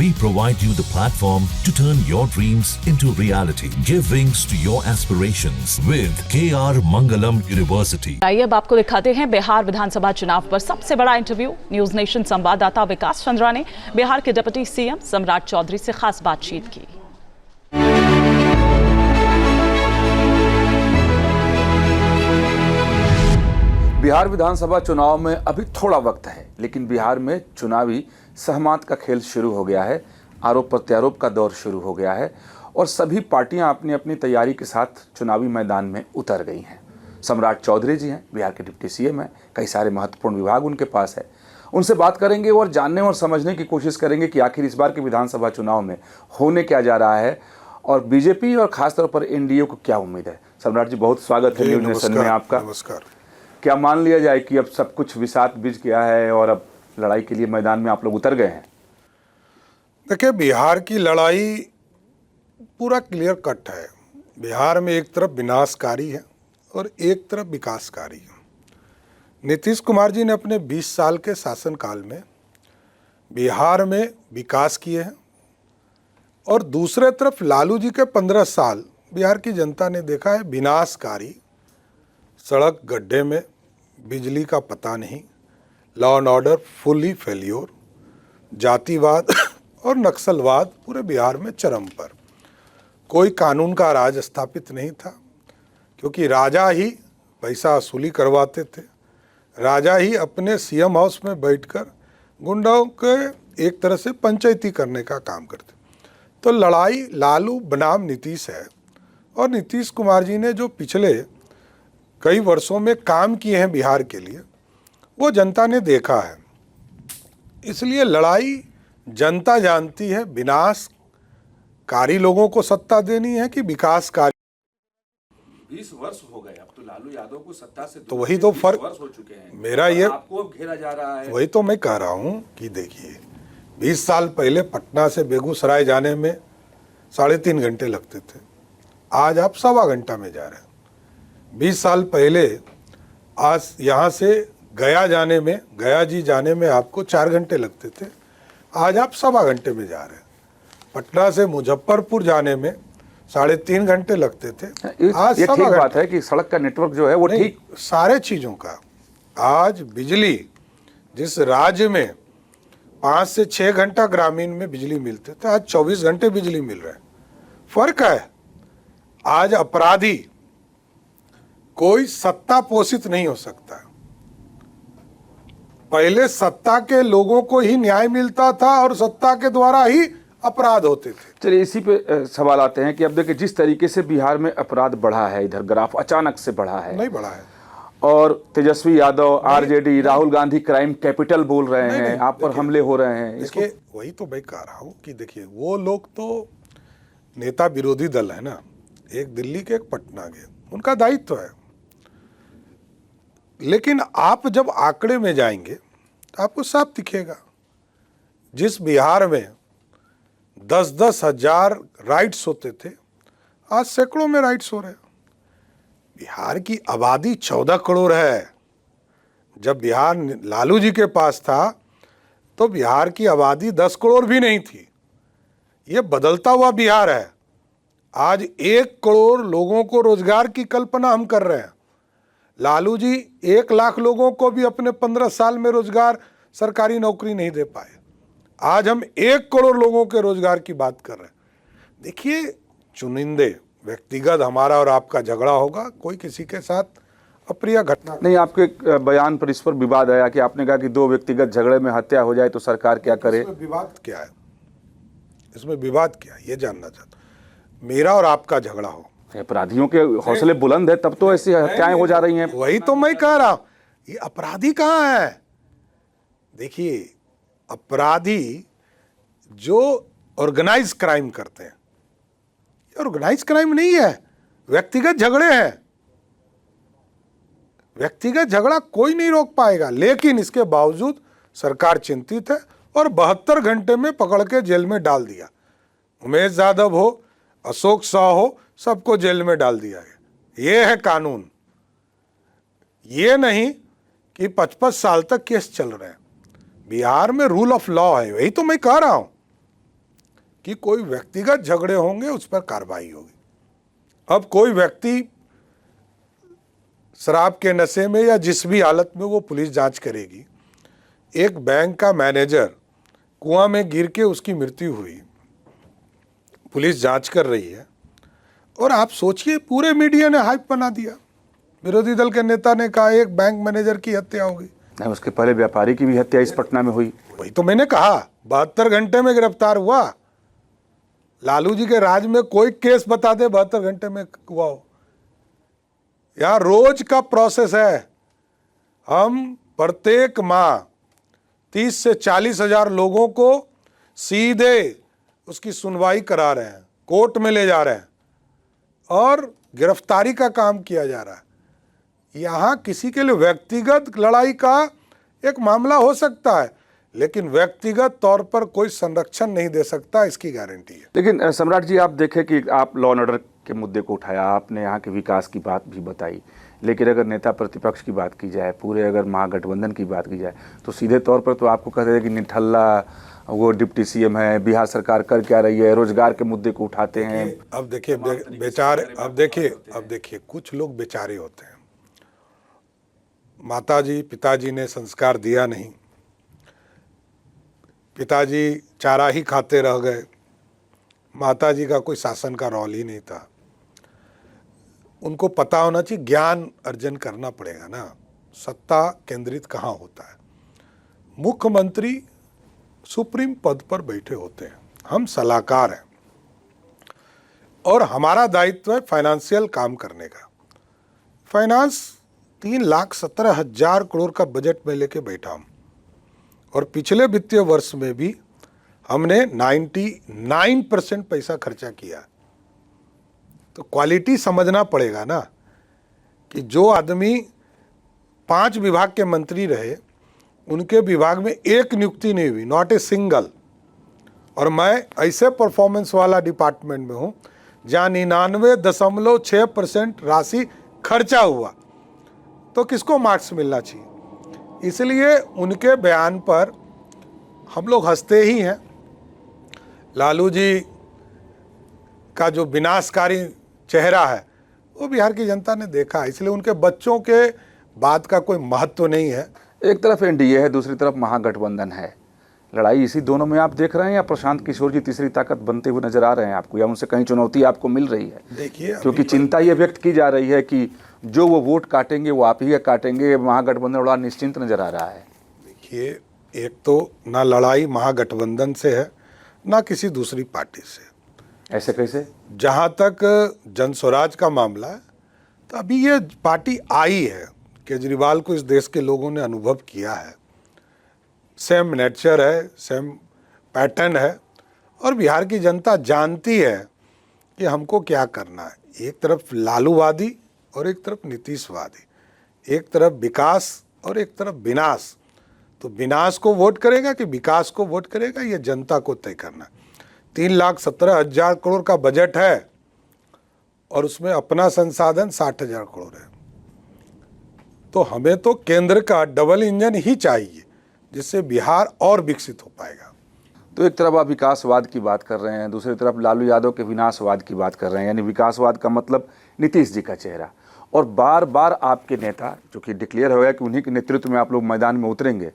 We provide you the platform to turn your dreams into reality. Give wings to your aspirations with KR Mangalam University. आइए अब आपको दिखाते हैं बिहार विधानसभा चुनाव पर सबसे बड़ा इंटरव्यू। न्यूज नेशन संवाददाता विकास चंद्रा ने बिहार के डिप्टी सीएम सम्राट चौधरी से खास बातचीत की। बिहार विधानसभा चुनाव में अभी थोड़ा वक्त है, लेकिन बिहार में चुनावी सहमत का खेल शुरू हो गया है। आरोप प्रत्यारोप का दौर शुरू हो गया है और सभी पार्टियां अपनी अपनी तैयारी के साथ चुनावी मैदान में उतर गई हैं। सम्राट चौधरी जी हैं, बिहार के डिप्टी सीएम हैं, कई सारे महत्वपूर्ण विभाग उनके पास है। उनसे बात करेंगे और जानने और समझने की कोशिश करेंगे कि आखिर इस बार के विधानसभा चुनाव में होने क्या जा रहा है और बीजेपी और खासतौर पर एनडीए को क्या उम्मीद है। सम्राट जी, बहुत स्वागत है न्यूज नेशन में आपका। नमस्कार। क्या मान लिया जाए कि अब सब कुछ विषाद बीज गया है और अब लड़ाई के लिए मैदान में आप लोग उतर गए हैं? देखिए, बिहार की लड़ाई पूरा क्लियर कट है। बिहार में एक तरफ विनाशकारी है और एक तरफ विकासकारी है। नीतीश कुमार जी ने अपने 20 साल के शासनकाल में बिहार में विकास किए हैं और दूसरे तरफ लालू जी के 15 साल बिहार की जनता ने देखा है विनाशकारी। सड़क गड्ढे में, बिजली का पता नहीं, law and order fully failure, जातिवाद और नक्सलवाद पूरे बिहार में चरम पर। कोई कानून का राज स्थापित नहीं था क्योंकि राजा ही पैसा वसूली करवाते थे। राजा ही अपने सीएम हाउस में बैठकर गुंडाओं के एक तरह से पंचायती करने का काम करते। तो लड़ाई लालू बनाम नीतीश है और नीतीश कुमार जी ने जो पिछले कई वर्षों में काम किए हैं बिहार के लिए, वो जनता ने देखा है। इसलिए लड़ाई जनता जानती है विनाशकारी लोगों को सत्ता देनी है कि विकासकारी। 20 वर्ष हो गए, अब तो लालू यादव को सत्ता से तो वही तो फर्क वर्ष हो चुके हैं। मेरा ये आपको अब घेरा जा रहा है। वही तो मैं कह रहा हूँ कि देखिए, 20 साल पहले पटना से बेगूसराय जाने में 3.5 घंटे लगते थे, आज आप 1.25 घंटा में जा रहे हैं। 20 साल पहले आज यहाँ से गया जाने में, गया जी जाने में आपको 4 घंटे लगते थे, आज आप 1.25 घंटे में जा रहे हैं। पटना से मुजफ्फरपुर जाने में 3.5 घंटे लगते थे, आज ये 1.25 ठीक बात घंटे। है कि सड़क का नेटवर्क जो है वो ठीक सारे चीज़ों का। आज बिजली जिस राज्य में 5 से 6 घंटा ग्रामीण में बिजली मिलते थे, आज 24 घंटे बिजली मिल रहा है। फर्क है। आज अपराधी कोई सत्ता पोषित नहीं हो सकता। पहले सत्ता के लोगों को ही न्याय मिलता था और सत्ता के द्वारा ही अपराध होते थे। चलिए, इसी पे सवाल आते हैं कि अब देखिए जिस तरीके से बिहार में अपराध बढ़ा है, इधर ग्राफ अचानक से बढ़ा है। नहीं बढ़ा है। और Tejashwi Yadav, RJD, Rahul Gandhi crime capital बोल रहे हैं, आप पर हमले हो रहे हैं। देखिए, वही तो मैं कह रहा हूँ कि देखिए, वो लोग तो नेता विरोधी दल है ना, एक दिल्ली के एक पटना के, उनका दायित्व है। लेकिन आप जब आंकड़े में जाएंगे तो आपको साफ दिखेगा। जिस बिहार में 10-10 हजार राइट्स होते थे, आज सैकड़ों में राइट्स हो रहे हैं। बिहार की आबादी 14 करोड़ है। जब बिहार लालू जी के पास था तो बिहार की आबादी 10 करोड़ भी नहीं थी। ये बदलता हुआ बिहार है। आज 1 करोड़ लोगों को रोजगार की कल्पना हम कर रहे हैं। लालू जी 1 लाख लोगों को भी अपने 15 साल में रोजगार, सरकारी नौकरी नहीं दे पाए। आज हम 1 करोड़ लोगों के रोजगार की बात कर रहे हैं। देखिए, चुनिंदे व्यक्तिगत हमारा और आपका झगड़ा होगा, कोई किसी के साथ अप्रिय घटना नहीं। आपके एक बयान पर इस पर विवाद आया कि आपने कहा कि 2 व्यक्तिगत झगड़े में हत्या हो जाए तो सरकार क्या करे। इसमें विवाद क्या है? इसमें विवाद क्या है, ये जानना चाहता हूं। मेरा और आपका झगड़ा हो, अपराधियों के हौसले बुलंद है, तब तो ऐसी हत्याएं हो जा रही हैं। वही तो मैं कह रहा हूं। ये अपराधी कहाँ है? देखिए, अपराधी जो ऑर्गेनाइज क्राइम करते हैं, ये ऑर्गेनाइज क्राइम नहीं है, व्यक्तिगत झगड़े हैं। व्यक्तिगत झगड़ा कोई नहीं रोक पाएगा। लेकिन इसके बावजूद सरकार चिंतित है और 72 घंटे में पकड़ के जेल में डाल दिया। उमेश यादव हो, अशोक शाह हो, सबको जेल में डाल दिया है। ये है कानून। ये नहीं कि 55 साल तक केस चल रहे हैं। बिहार में रूल ऑफ लॉ है, वही तो मैं कह रहा हूं। कि कोई व्यक्तिगत झगड़े होंगे उस पर कार्रवाई होगी। अब कोई व्यक्ति शराब के नशे में या जिस भी हालत में, वो पुलिस जांच करेगी। एक बैंक का मैनेजर कुआं में गिर के उसकी मृत्यु हुई, पुलिस जांच कर रही है, और आप सोचिए पूरे मीडिया ने हाइप बना दिया। विरोधी दल के नेता ने कहा एक बैंक मैनेजर की हत्या हो गई। नहीं, उसके पहले व्यापारी की भी हत्या इस पटना में हुई। वही तो मैंने कहा, 72 घंटे में गिरफ्तार हुआ। लालू जी के राज में कोई केस बता दे 72 घंटे में हुआ हो। यार रोज का प्रोसेस है। हम प्रत्येक माह 30 से 40 हजार लोगों को सीधे उसकी सुनवाई करा रहे हैं, कोर्ट में ले जा रहे हैं, और गिरफ्तारी का काम किया जा रहा है। यहाँ किसी के लिए व्यक्तिगत लड़ाई का एक मामला हो सकता है, लेकिन व्यक्तिगत तौर पर कोई संरक्षण नहीं दे सकता, इसकी गारंटी है। लेकिन सम्राट जी, आप देखें कि आप लॉ एंड ऑर्डर के मुद्दे को उठाया, आपने यहाँ के विकास की बात भी बताई, लेकिन अगर नेता प्रतिपक्ष की बात की जाए, पूरे अगर महागठबंधन की बात की जाए, तो सीधे तौर पर तो आपको कहते हैं कि निठल्ला वो डिप्टी सीएम है, बिहार सरकार कर क्या रही है, रोजगार के मुद्दे को उठाते हैं। अब देखिए बेचारे, अब देखिए कुछ लोग बेचारे होते हैं। माताजी पिताजी ने संस्कार दिया नहीं, पिताजी चारा ही खाते रह गए, माताजी का कोई शासन का रोल ही नहीं था। उनको पता होना चाहिए, ज्ञान अर्जन करना पड़ेगा ना, सत्ता केंद्रित कहाँ होता है। मुख्यमंत्री सुप्रीम पद पर बैठे होते हैं, हम सलाहकार हैं, और हमारा दायित्व है फाइनेंशियल काम करने का। फाइनेंस 3,17,000 करोड़ का बजट में लेके बैठा हूँ, और पिछले वित्तीय वर्ष में भी हमने 99% पैसा खर्चा किया। तो क्वालिटी समझना पड़ेगा ना, कि जो आदमी 5 विभाग के मंत्री रहे, उनके विभाग में एक नियुक्ति नहीं हुई, नॉट ए सिंगल। और मैं ऐसे परफॉर्मेंस वाला डिपार्टमेंट में हूँ जहाँ 99.6% राशि खर्चा हुआ, तो किसको मार्क्स मिलना चाहिए। इसलिए उनके बयान पर हम लोग हंसते ही हैं। लालू जी का जो विनाशकारी चेहरा है वो बिहार की जनता ने देखा, इसलिए उनके बच्चों के बात का कोई महत्व नहीं है। एक तरफ एनडीए है, दूसरी तरफ महागठबंधन है। लड़ाई इसी दोनों में आप देख रहे हैं, या प्रशांत किशोर जी तीसरी ताकत बनते हुए नजर आ रहे हैं आपको, या उनसे कहीं चुनौती आपको मिल रही है? देखिए, क्योंकि चिंता ये व्यक्त की जा रही है कि जो वो वोट काटेंगे वो आप ही काटेंगे, महागठबंधन बड़ा निश्चिंत नजर आ रहा है। देखिए, एक तो ना लड़ाई महागठबंधन से है ना किसी दूसरी पार्टी से। ऐसे कैसे? जहाँ तक जन स्वराज का मामला है, तो अभी ये पार्टी आई है, केजरीवाल को इस देश के लोगों ने अनुभव किया है, सेम नेचर है, सेम पैटर्न है, और बिहार की जनता जानती है कि हमको क्या करना है। एक तरफ लालूवादी और एक तरफ नीतीशवादी, एक तरफ विकास और एक तरफ विनाश। तो विनाश को वोट करेगा कि विकास को वोट करेगा, ये जनता को तय करना। 3,17,000 करोड़ का बजट है, और उसमें अपना संसाधन 60,000 करोड़ है। तो हमें तो केंद्र का डबल इंजन ही चाहिए, जिससे बिहार और विकसित हो पाएगा। तो एक तरफ आप विकासवाद की बात कर रहे हैं, दूसरी तरफ लालू यादव के विनाशवाद की बात कर रहे हैं, यानी विकासवाद का मतलब नीतीश जी का चेहरा। और बार बार आपके नेता, जो कि डिक्लेयर हो गया कि उन्हीं के नेतृत्व में आप लोग मैदान में उतरेंगे,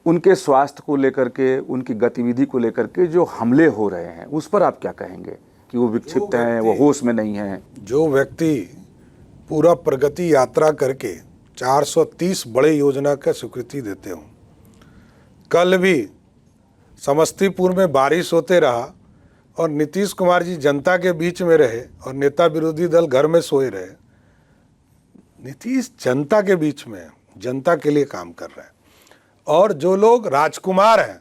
उनके स्वास्थ्य को लेकर के, उनकी गतिविधि को लेकर के जो हमले हो रहे हैं, उस पर आप क्या कहेंगे कि वो विक्षिप्त हैं, वो होश में नहीं हैं? जो व्यक्ति पूरा प्रगति यात्रा करके 430 बड़े योजना का स्वीकृति देते हो, कल भी समस्तीपुर में बारिश होते रहा और नीतीश कुमार जी जनता के बीच में रहे और नेता विरोधी दल घर में सोए रहे। नीतीश जनता के बीच में, जनता के लिए काम कर रहे हैं। और जो लोग राजकुमार हैं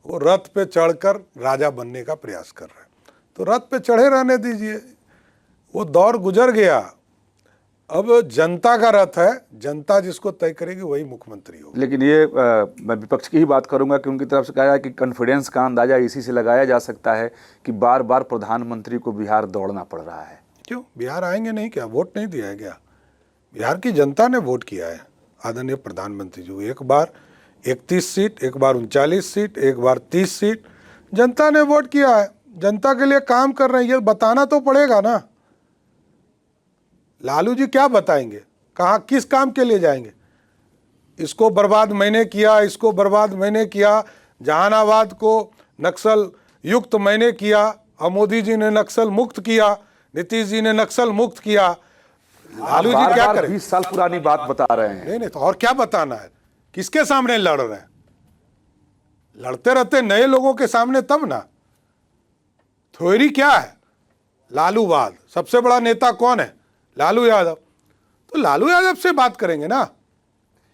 वो रथ पे चढ़कर राजा बनने का प्रयास कर रहे हैं, तो रथ पे चढ़े रहने दीजिए, वो दौर गुजर गया। अब जनता का रथ है, जनता जिसको तय करेगी वही मुख्यमंत्री होगा। लेकिन ये मैं विपक्ष की ही बात करूंगा कि उनकी तरफ से कहा है कि कॉन्फिडेंस का अंदाजा इसी से लगाया जा सकता है कि बार बार प्रधानमंत्री को बिहार दौड़ना पड़ रहा है। क्यों बिहार आएंगे नहीं क्या? वोट नहीं दिया है क्या? बिहार की जनता ने वोट किया है आदरणीय प्रधानमंत्री जी। एक बार 31 सीट, एक बार 39 सीट, एक बार 30 सीट, जनता ने वोट किया है, जनता के लिए काम कर रहे हैं, ये बताना तो पड़ेगा ना। लालू जी क्या बताएंगे, कहाँ किस काम के लिए जाएंगे? इसको बर्बाद मैंने किया, इसको बर्बाद मैंने किया, जहानाबाद को नक्सल युक्त मैंने किया, और मोदी जी ने नक्सल मुक्त किया, नीतीश जी ने नक्सल मुक्त किया। लालू जी क्या करें? 20 साल पुरानी बात बता रहे हैं। नहीं तो और क्या बताना है? किसके सामने लड़ रहे हैं? लड़ते रहते नए लोगों के सामने तब ना। थ्योरी क्या है? लालूवाद। सबसे बड़ा नेता कौन है? लालू यादव। तो लालू यादव से बात करेंगे ना।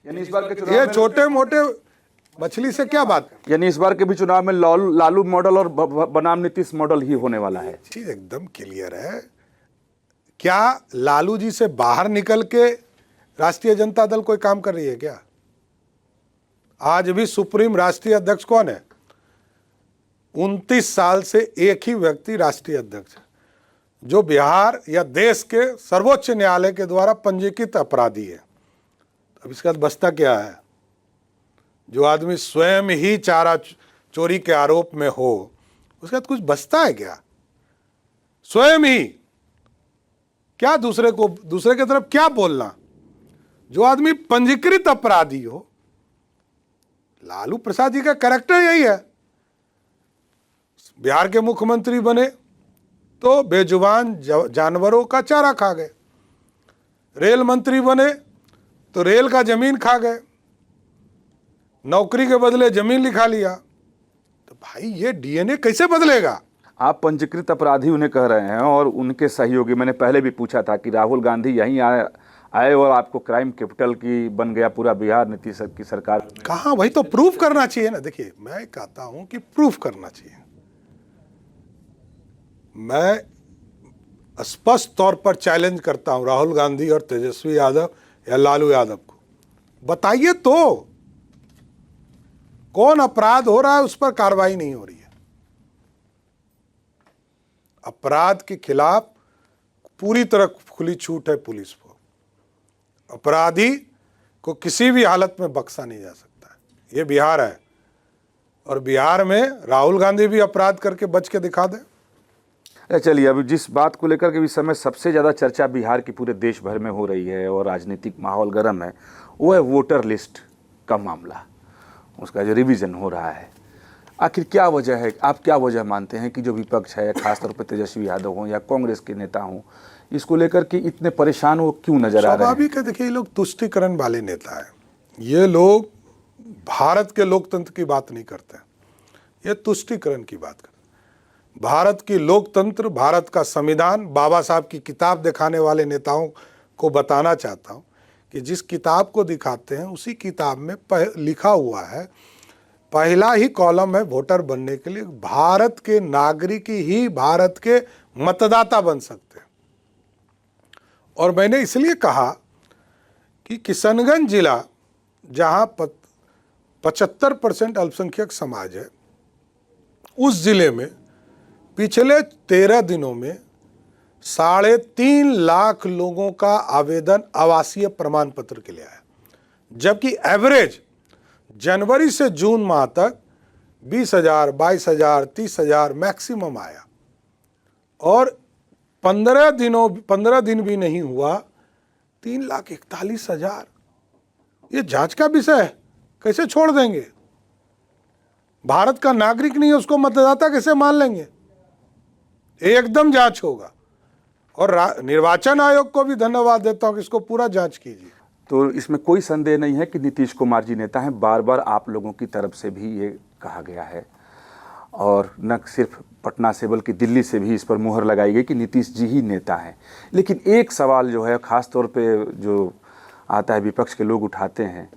यानी इस बार के चुनाव ये में छोटे मोटे मछली से क्या बात? यानी इस बार के भी चुनाव में लालू मॉडल और बनाम नीतीश मॉडल ही होने वाला है। चीज एकदम क्लियर है। क्या लालू जी से बाहर निकल के राष्ट्रीय जनता दल कोई काम कर रही है क्या? आज भी सुप्रीम राष्ट्रीय अध्यक्ष कौन है? 29 साल से एक ही व्यक्ति राष्ट्रीय अध्यक्ष है, जो बिहार या देश के सर्वोच्च न्यायालय के द्वारा पंजीकृत अपराधी है। अब इसके बाद बचता क्या है? जो आदमी स्वयं ही चारा चोरी के आरोप में हो, उसके बाद कुछ बचता है क्या? स्वयं ही क्या दूसरे की तरफ क्या बोलना? जो आदमी पंजीकृत अपराधी हो। लालू प्रसाद जी का कैरेक्टर यही है। बिहार के मुख्यमंत्री बने तो बेजुबान जानवरों का चारा खा गए, रेल मंत्री बने तो रेल का जमीन खा गए, नौकरी के बदले जमीन लिखा लिया। तो भाई ये डीएनए कैसे बदलेगा? आप पंजीकृत अपराधी उन्हें कह रहे हैं और उनके सहयोगी। मैंने पहले भी पूछा था कि राहुल गांधी यहीं आए और आपको क्राइम कैपिटल की बन गया पूरा बिहार नीतीश की सरकार। कहाँ? वही तो प्रूफ करना चाहिए ना। देखिए, मैं कहता हूं कि प्रूफ करना चाहिए। मैं स्पष्ट तौर पर चैलेंज करता हूं राहुल गांधी और तेजस्वी यादव या लालू यादव को, बताइए तो कौन अपराध हो रहा है उस पर कार्रवाई नहीं हो रही है? अपराध के खिलाफ पूरी तरह खुली छूट है पुलिस को। अपराधी को किसी भी हालत में बख्शा नहीं जा सकता है। ये बिहार है, और बिहार में राहुल गांधी भी अपराध करके बच के दिखा दे। चलिए, अभी जिस बात को लेकर के भी समय सबसे ज़्यादा चर्चा बिहार की पूरे देश भर में हो रही है और राजनीतिक माहौल गर्म है, वो है वोटर लिस्ट का मामला। उसका जो रिवीजन हो रहा है, आखिर क्या वजह है? आप क्या वजह मानते हैं कि जो विपक्ष है, खासतौर पर तेजस्वी यादव हों या कांग्रेस के नेता हों, इसको लेकर के इतने परेशान वो क्यों नजर आ रहे हैं? स्वाभाविक है। देखिए, ये लोग तुष्टीकरण वाले नेता हैं। ये लोग भारत के लोकतंत्र की बात नहीं करते, ये तुष्टीकरण की बात करते। भारत की लोकतंत्र, भारत का संविधान, बाबा साहब की किताब दिखाने वाले नेताओं को बताना चाहता हूं कि जिस किताब को दिखाते हैं उसी किताब में लिखा हुआ है, पहला ही कॉलम है वोटर बनने के लिए, भारत के नागरिक ही भारत के मतदाता बन सकते हैं। और मैंने इसलिए कहा कि किशनगंज जिला, जहां 75% अल्पसंख्यक समाज है, उस जिले में पिछले 13 दिनों में 3.5 लाख लोगों का आवेदन आवासीय प्रमाण पत्र के लिए आया, जबकि एवरेज जनवरी से जून माह तक 20,000, 22,000, 30,000 मैक्सिमम आया। और 15 दिन भी नहीं हुआ 3,41,000। ये जांच का विषय है, कैसे छोड़ देंगे? भारत का नागरिक नहीं है, उसको मतदाता कैसे मान लेंगे? एकदम जांच होगा। और निर्वाचन आयोग को भी धन्यवाद देता हूं कि इसको पूरा जांच कीजिए। तो इसमें कोई संदेह नहीं है कि नीतीश कुमार जी नेता हैं। बार बार आप लोगों की तरफ से भी ये कहा गया है, और न सिर्फ पटना से बल्कि दिल्ली से भी इस पर मुहर लगाई गई कि नीतीश जी ही नेता हैं। लेकिन एक सवाल जो है ख़ास तौर पे जो आता है, विपक्ष के लोग उठाते हैं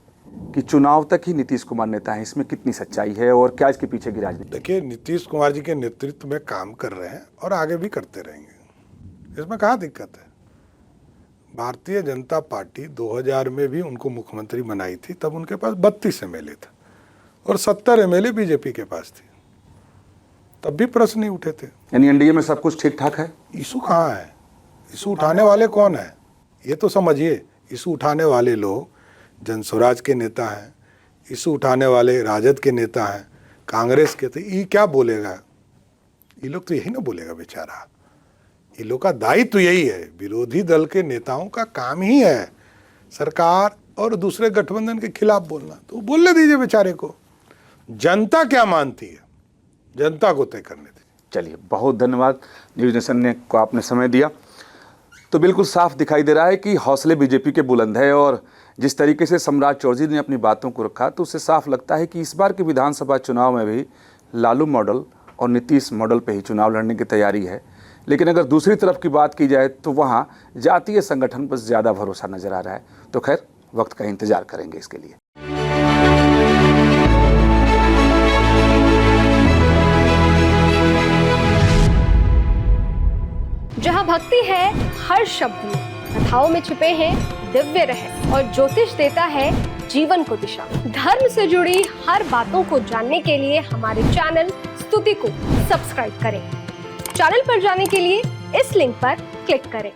कि चुनाव तक ही नीतीश कुमार नेता हैं। इसमें कितनी सच्चाई है और क्या इसके पीछे की राजनीति? देखिए, नीतीश कुमार जी के नेतृत्व में काम कर रहे हैं और आगे भी करते रहेंगे, इसमें कहाँ दिक्कत है। भारतीय जनता पार्टी 2000 में भी उनको मुख्यमंत्री बनाई थी, तब उनके पास 32 एमएलए था और 70 एमएलए बीजेपी के पास थी, तब भी प्रश्न नहीं उठे थे। यानी एनडीए में सब कुछ ठीक ठाक है। इशू कहाँ है? इशू उठाने वाले कौन है ये तो समझिए। इशू उठाने वाले लोग जनस्वराज के नेता हैं, इशू उठाने वाले राजद के नेता हैं, कांग्रेस के थे, ये क्या बोलेगा? ये लोग तो यही ना बोलेगा बेचारा। ये लोग का दायित्व तो यही है, विरोधी दल के नेताओं का काम ही है सरकार और दूसरे गठबंधन के खिलाफ बोलना। तो बोलने दीजिए बेचारे को, जनता क्या मानती है जनता को तय करने दीजिए। चलिए, बहुत धन्यवाद न्यूज़ नेशन ने को आपने समय दिया। तो बिल्कुल साफ दिखाई दे रहा है कि हौसले बीजेपी के बुलंद है, और जिस तरीके से सम्राट चौधरी ने अपनी बातों को रखा तो उससे साफ लगता है कि इस बार के विधानसभा चुनाव में भी लालू मॉडल और नीतीश मॉडल पे ही चुनाव लड़ने की तैयारी है। लेकिन अगर दूसरी तरफ की बात की जाए तो वहाँ जातीय संगठन पर ज़्यादा भरोसा नजर आ रहा है। तो खैर, वक्त का इंतजार करेंगे इसके लिए। जहाँ भक्ति है हर शब्द में, कथाओं में छुपे हैं दिव्य रहस्य और ज्योतिष देता है जीवन को दिशा। धर्म से जुड़ी हर बातों को जानने के लिए हमारे चैनल स्तुति को सब्सक्राइब करें। चैनल पर जाने के लिए इस लिंक पर क्लिक करें।